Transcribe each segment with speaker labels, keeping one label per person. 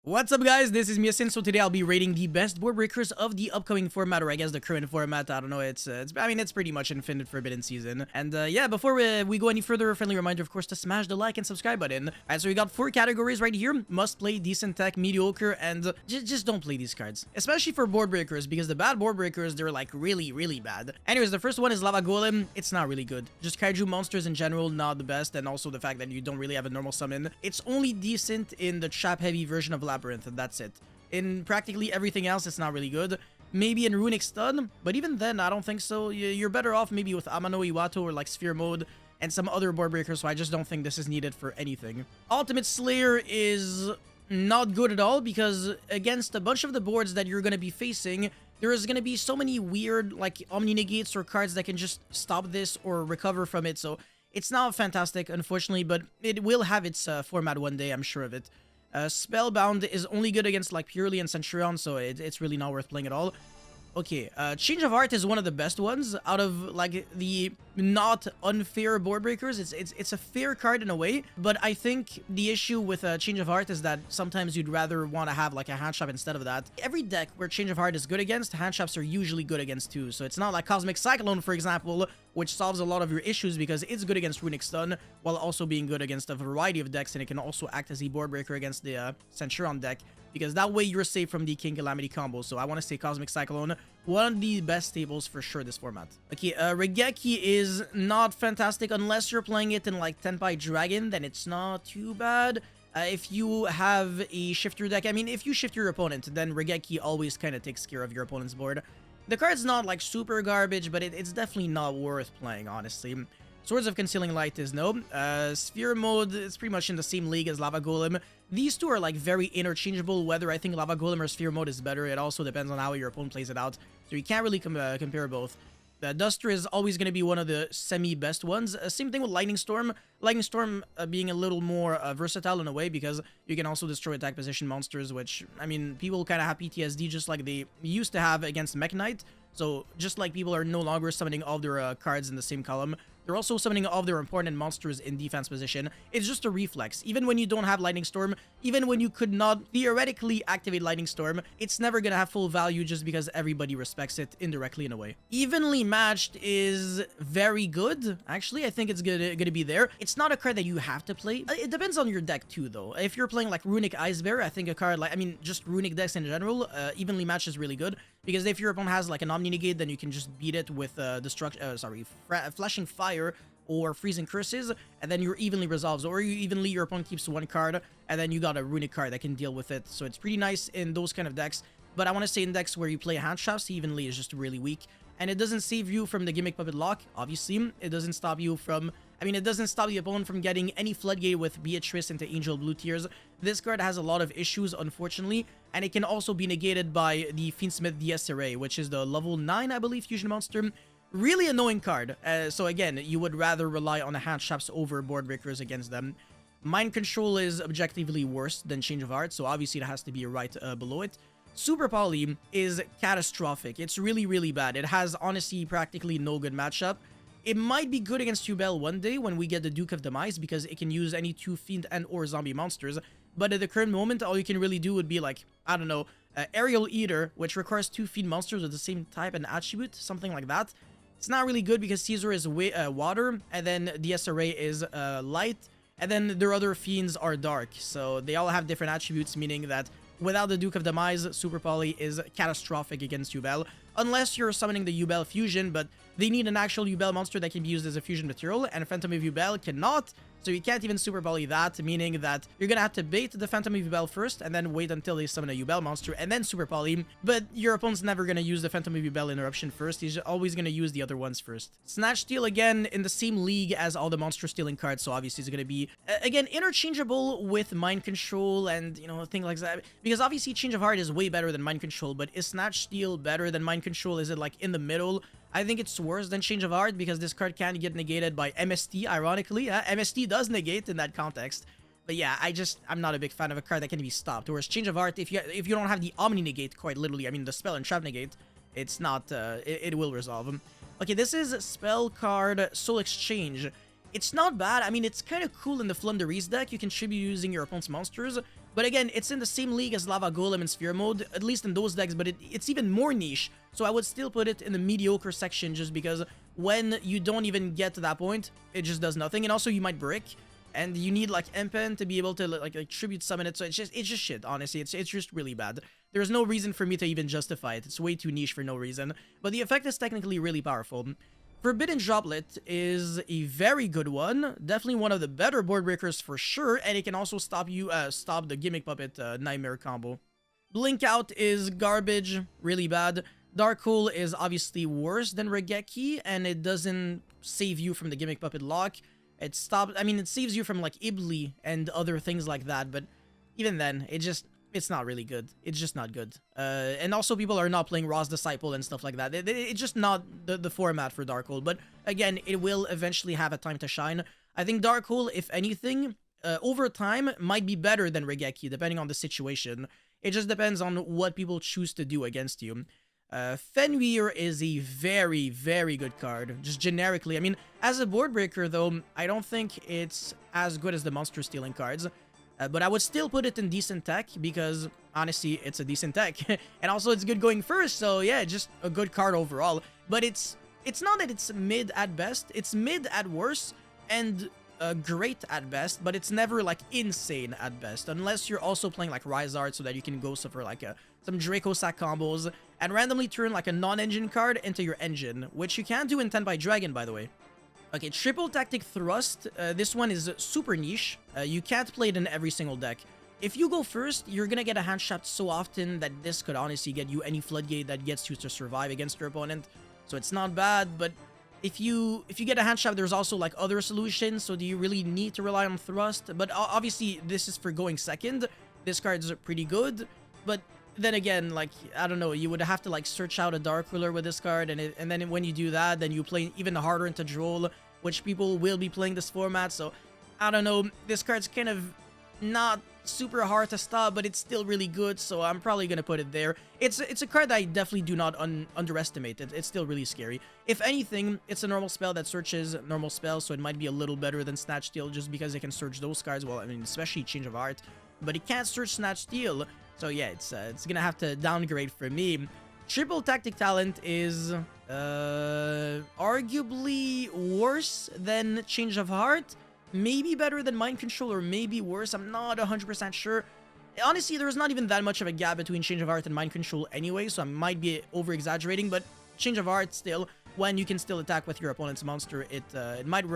Speaker 1: What's up, guys? This is Miasin. So today I'll be rating the best board breakers of the upcoming format, or I guess the current format. I don't know. I mean, it's pretty much Infinite Forbidden Season. And yeah, before we go any further, a friendly reminder, of course, to smash the like and subscribe button. Alright, so we got 4 categories right here: must play, decent tech, mediocre, and just don't play these cards, especially for board breakers, because the bad board breakers, they're like really bad. Anyways, the first one is Lava Golem. It's not really good. Just kaiju monsters in general, not the best, and also the fact that you don't really have a normal summon. It's only decent in the trap heavy version of Labyrinth, and that's it. In practically everything else, it's not really good. Maybe in Runic Stun, but even then, I don't think so. You're better off maybe with Amano Iwato or like Sphere Mode and some other board breakers, so I just don't think this is needed for anything. Ultimate Slayer is not good at all, because against a bunch of the boards that you're going to be facing, there is going to be so many weird like Omni Negates or cards that can just stop this or recover from it, so it's not fantastic, unfortunately, but it will have its format one day, I'm sure of it. Spellbound is only good against like Purely and Centurion, so it's really not worth playing at all. Okay, Change of Heart is one of the best ones out of like the not unfair board breakers. It's a fair card in a way, but I think the issue with Change of Heart is that sometimes you'd rather want to have like a hand trap instead of that. Every deck where Change of Heart is good against, hand traps are usually good against too. So it's not like Cosmic Cyclone, for example, which solves a lot of your issues because it's good against Runic Stun while also being good against a variety of decks, and it can also act as a board breaker against the Centurion deck, because that way you're safe from the King Calamity combo. So I want to say Cosmic Cyclone, one of the best staples for sure this format. Okay, Regeki is not fantastic unless you're playing it in like Tenpai Dragon, then it's not too bad. If you have a shifter deck, I mean, if you shift your opponent, then Regeki always kind of takes care of your opponent's board. The card's not like super garbage, but it's definitely not worth playing, honestly. Swords of Concealing Light is no. Sphere Mode is pretty much in the same league as Lava Golem. These two are like very interchangeable. Whether I think Lava Golem or Sphere Mode is better, it also depends on how your opponent plays it out. So you can't really compare both. The Duster is always going to be one of the semi-best ones. Same thing with Lightning Storm. Lightning Storm being a little more versatile in a way, because you can also destroy attack position monsters, which, I mean, people kind of have PTSD just like they used to have against Mech Knight. So just like people are no longer summoning all their cards in the same column, they're also summoning all of their important monsters in defense position. It's just a reflex. Even when you don't have Lightning Storm, even when you could not theoretically activate Lightning Storm, it's never gonna have full value just because everybody respects it indirectly in a way. Evenly Matched is very good. Actually, I think it's gonna be there. It's not a card that you have to play. It depends on your deck too, though. If you're playing like Runic Ice Bear, I think a card like, I mean, just Runic decks in general, Evenly Matched is really good, because if your opponent has like an Omni Negate, then you can just beat it with Flashing Fire or Freezing Curses, and then you're evenly resolves, or your opponent keeps one card, and then you got a Runic card that can deal with it. So it's pretty nice in those kind of decks. But I want to say in decks where you play hand traps, evenly is just really weak, and it doesn't save you from the Gimmick Puppet Lock. Obviously, it doesn't stop you from, I mean, it doesn't stop the opponent from getting any Floodgate with Beatrice into Angel Blue Tears. This card has a lot of issues, unfortunately, and it can also be negated by the Fiendsmith DSRA, which is the level 9, I believe, fusion monster. Really annoying card. So again, you would rather rely on the hand traps over board breakers against them. Mind Control is objectively worse than Change of Heart, so obviously it has to be right below it. Super Poly is catastrophic. It's really bad. It has honestly practically no good matchup. It might be good against Yubel one day when we get the Duke of Demise, because it can use any 2 Fiend and or Zombie monsters. But at the current moment, all you can really do would be like, I don't know, Aerial Eater, which requires 2 Fiend monsters with the same type and attribute, something like that. It's not really good because Caesar is water, and then the SRA is light, and then their other fiends are dark. So they all have different attributes, meaning that without the Duke of Demise, Super Poly is catastrophic against Yubel, unless you're summoning the Yubel fusion, but they need an actual Yubel monster that can be used as a fusion material, and Phantom of Yubel cannot. So you can't even Super Poly that, meaning that you're gonna have to bait the Phantom of Yubel first, and then wait until they summon a Yubel monster, and then Super Poly. But your opponent's never gonna use the Phantom of Yubel interruption first, he's always gonna use the other ones first. Snatch Steal, again, in the same league as all the monster stealing cards, so obviously it's gonna be, again, interchangeable with Mind Control and, you know, things like that. Because obviously Change of Heart is way better than Mind Control, but is Snatch Steal better than Mind Control? Is it like in the middle? I think it's worse than Change of Heart, because this card can get negated by MST, ironically. MST does negate in that context. But yeah, I'm not a big fan of a card that can be stopped. Whereas Change of Heart, if you don't have the Omni Negate, quite literally, I mean the Spell and Trap Negate, it's not, it will resolve. Okay, this is Spell card Soul Exchange. It's not bad. I mean, it's kind of cool in the Flunderies deck. You can tribute using your opponent's monsters. But again, it's in the same league as Lava Golem and Sphere Mode, at least in those decks, but it's even more niche. So I would still put it in the mediocre section just because when you don't even get to that point, it just does nothing. And also you might brick, and you need like Empen to be able to like tribute summon it. So it's just shit, honestly. It's just really bad. There's no reason for me to even justify it. It's way too niche for no reason. But the effect is technically really powerful. Forbidden Droplet is a very good one. Definitely one of the better board breakers for sure. And it can also stop the Gimmick Puppet Nightmare combo. Blink Out is garbage, really bad. Dark Hole is obviously worse than Regeki, and it doesn't save you from the Gimmick Puppet lock. It saves you from like Ibli and other things like that, but even then, it's not really good. It's just not good. And also people are not playing Ra's Disciple and stuff like that. It's just not the format for Dark Hole. But again, it will eventually have a time to shine. I think Dark Hole, if anything, over time might be better than Regeki, depending on the situation. It just depends on what people choose to do against you. Fenrir is a very, very good card, just generically. I mean, as a board breaker, though, I don't think it's as good as the monster stealing cards. But I would still put it in decent tech because, honestly, it's a decent tech. And also, it's good going first, so yeah, just a good card overall. But it's not that it's mid at best. It's mid at worst and great at best, but it's never, like, insane at best. Unless you're also playing, like, Rizard so that you can go for, like, some Draco Sack combos and randomly turn, like, a non-engine card into your engine, which you can do in 10 by Dragon, by the way. Okay, Triple Tactic Thrust. This one is super niche. You can't play it in every single deck. If you go first, you're gonna get a hand shot so often that this could honestly get you any floodgate that gets you to survive against your opponent. So it's not bad, but if you get a hand shot, there's also like other solutions. So do you really need to rely on Thrust? But obviously, this is for going second. This card's pretty good, but then again, like, I don't know, you would have to like search out a Dark Ruler with this card, and then when you do that, then you play even harder into Droll, which people will be playing this format. So I don't know, this card's kind of not super hard to stop, but it's still really good, so I'm probably gonna put it there. It's a card that I definitely do not underestimate. It's still really scary. If anything, it's a normal spell that searches normal spells, so it might be a little better than Snatch Steal just because it can search those cards. Well, I mean, especially Change of Heart, but it can't search Snatch Steal. So yeah, it's gonna have to downgrade for me. Triple Tactic Talent is arguably worse than Change of Heart. Maybe better than Mind Control, or maybe worse. I'm not 100% sure. Honestly, there's not even that much of a gap between Change of Heart and Mind Control anyway, so I might be over-exaggerating, but Change of Heart still, when you can still attack with your opponent's monster, it might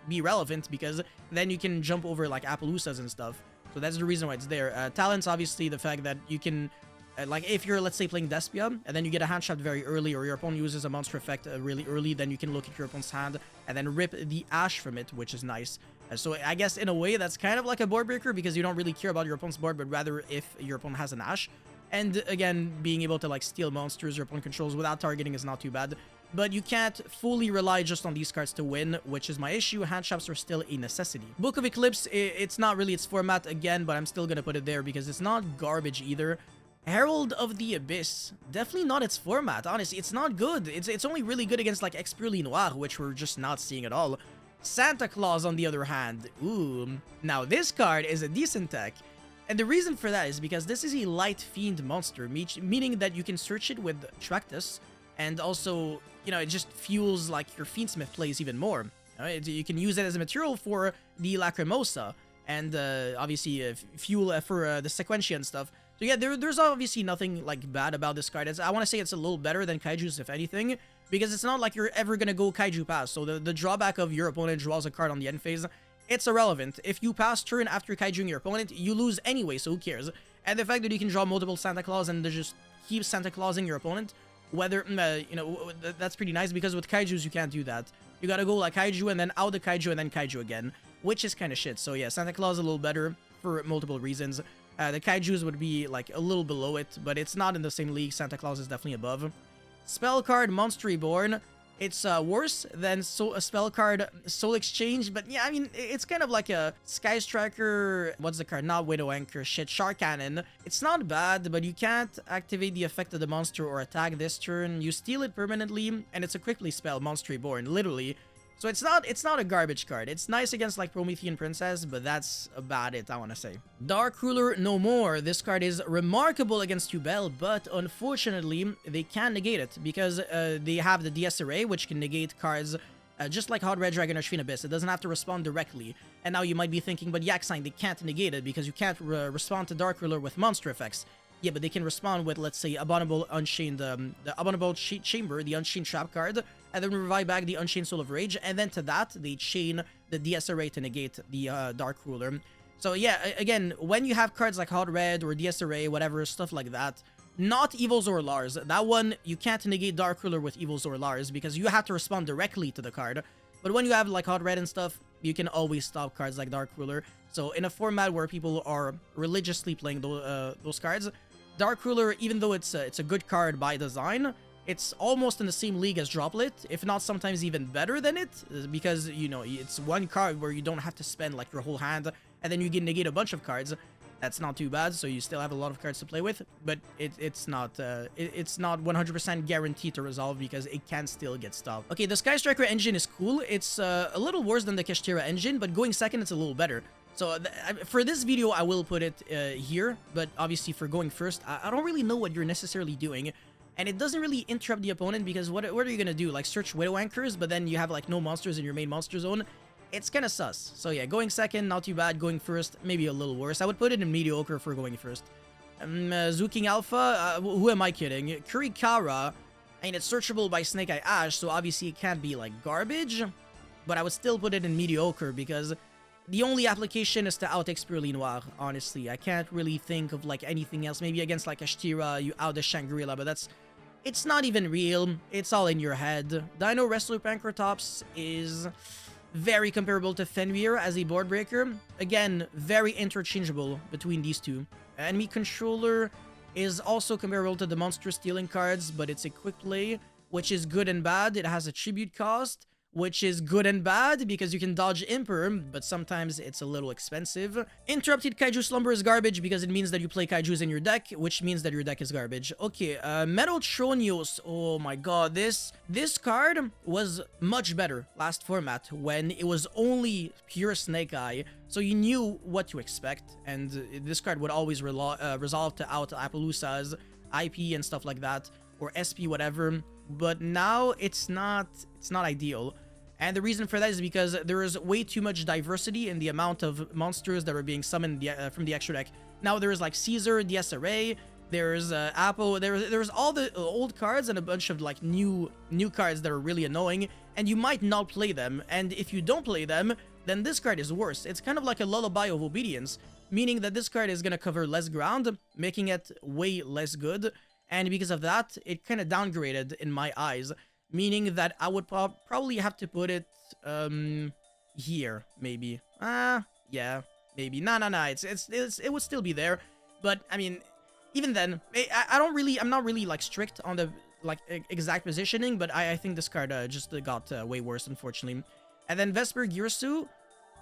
Speaker 1: be relevant, because then you can jump over like Appaloosas and stuff. So that's the reason why it's there. Talent's obviously the fact that you can, like, if you're, let's say, playing Despia, and then you get a hand shot very early, or your opponent uses a monster effect really early, then you can look at your opponent's hand and then rip the Ash from it, which is nice. So I guess in a way that's kind of like a board breaker, because you don't really care about your opponent's board, but rather if your opponent has an Ash. And again, being able to like steal monsters your opponent controls without targeting is not too bad. But you can't fully rely just on these cards to win, which is my issue. Hand shops are still a necessity. Book of Eclipse, it's not really its format again, but I'm still gonna put it there because it's not garbage either. Herald of the Abyss, definitely not its format, honestly. It's not good. It's only really good against like Expurely Noir, which we're just not seeing at all. Santa Claus, on the other hand, ooh, now this card is a decent tech. And the reason for that is because this is a light fiend monster, meaning that you can search it with Tractus, and also, you know, it just fuels like your Fiendsmith plays even more. You can use it as a material for the Lacrimosa, and obviously fuel for the Sequentia and stuff. So yeah, there's obviously nothing like bad about this card. I want to say it's a little better than Kaiju's, if anything, because it's not like you're ever gonna go Kaiju pass. So the drawback of your opponent draws a card on the end phase, it's irrelevant. If you pass turn after Kaijuing your opponent, you lose anyway, so who cares? And the fact that you can draw multiple Santa Claus and just keep Santa Clausing your opponent, whether, you know, that's pretty nice, because with Kaijus you can't do that. You gotta go like Kaiju and then out the Kaiju and then Kaiju again, which is kind of shit. So yeah, Santa Claus is a little better for multiple reasons. The Kaijus would be like a little below it, but it's not in the same league. Santa Claus is definitely above. Spell card Monster Reborn. It's worse than a spell card Soul Exchange, but yeah, I mean, it's kind of like a Sky Striker, what's the card? Not Widow Anchor, shit, Shark Cannon. It's not bad, but you can't activate the effect of the monster or attack this turn. You steal it permanently, and it's a quick play spell, Monster Reborn, literally. So it's not a garbage card. It's nice against like Promethean Princess, but that's about it, I want to say. Dark Ruler no more. This card is remarkable against Yubel, but unfortunately they can negate it because they have the DS Array, which can negate cards just like Hot Red Dragon or Shrine Abyss. It doesn't have to respond directly. And now you might be thinking, but Yaxine, they can't negate it because you can't respond to Dark Ruler with monster effects. Yeah, but they can respond with, let's say, Abominable Unchained, the Abominable Chamber, the Unchained Trap card, and then revive back the Unchained Soul of Rage, and then to that, they chain the DS Array to negate the Dark Ruler. So yeah, again, when you have cards like Hot Red or DS Array, whatever, stuff like that, not Evil Lars. That one, you can't negate Dark Ruler with Evil Lars because you have to respond directly to the card. But when you have like Hot Red and stuff, you can always stop cards like Dark Ruler. So in a format where people are religiously playing those cards, Dark Ruler, even though it's a good card by design, it's almost in the same league as Droplet, if not sometimes even better than it, because, you know, it's one card where you don't have to spend like your whole hand, and then you can negate a bunch of cards. That's not too bad, so you still have a lot of cards to play with, but it's not 100% guaranteed to resolve because it can still get stopped. Okay, the Sky Striker engine is cool. It's a little worse than the Kashtira engine, but going second, it's a little better. So for this video, I will put it here, but obviously for going first, I don't really know what you're necessarily doing. And it doesn't really interrupt the opponent because what are you going to do? Like search Widow Anchors, but then you have like no monsters in your main monster zone. It's kind of sus. So yeah, going second, not too bad. Going first, maybe a little worse. I would put it in mediocre for going first. Zuking Alpha, who am I kidding? Kurikara, I mean, it's searchable by Snake Eye Ash, so obviously it can't be like garbage. But I would still put it in mediocre because the only application is to out-X Purely Noir, honestly. I can't really think of like anything else. Maybe against like Ashtira, you out the Shangri-La, but it's not even real. It's all in your head. Dino Wrestler Pancratops is very comparable to Fenrir as a board breaker. Again, very interchangeable between these two. Enemy Controller is also comparable to the Monster Stealing cards, but it's a quick play, which is good and bad. It has a tribute cost, which is good and bad because you can dodge Imperm, but sometimes it's a little expensive. Interrupted Kaiju Slumber is garbage because it means that you play Kaijus in your deck, which means that your deck is garbage. Okay, Metal Tronios. Oh my god, this card was much better last format when it was only pure Snake Eye, so you knew what to expect, and this card would always resolve to out Appaloosa's IP and stuff like that, or SP, whatever. But now it's not ideal. And the reason for that is because there is way too much diversity in the amount of monsters that are being summoned from the extra deck. Now there is like Caesar, DS Array, there's Apple, there's all the old cards and a bunch of like new cards that are really annoying, and you might not play them. And if you don't play them, then this card is worse. It's kind of like a Lullaby of Obedience, meaning that this card is going to cover less ground, making it way less good. And because of that, it kind of downgraded in my eyes, meaning that I would probably have to put it here, maybe. Yeah, maybe. Nah. It would still be there, but I mean, even then, I'm not really like strict on the like exact positioning, but I think this card just got way worse, unfortunately. And then Vesper Girsu,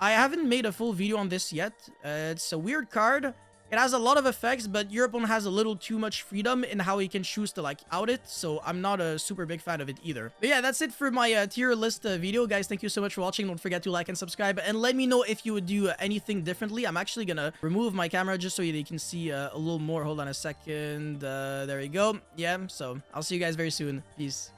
Speaker 1: I haven't made a full video on this yet. It's a weird card. It has a lot of effects, but your opponent has a little too much freedom in how he can choose to like out it, so I'm not a super big fan of it either. But yeah, that's it for my tier list video, guys. Thank you so much for watching. Don't forget to like and subscribe, and let me know if you would do anything differently. I'm actually gonna remove my camera just so you can see a little more. Hold on a second. There we go. Yeah, so I'll see you guys very soon. Peace.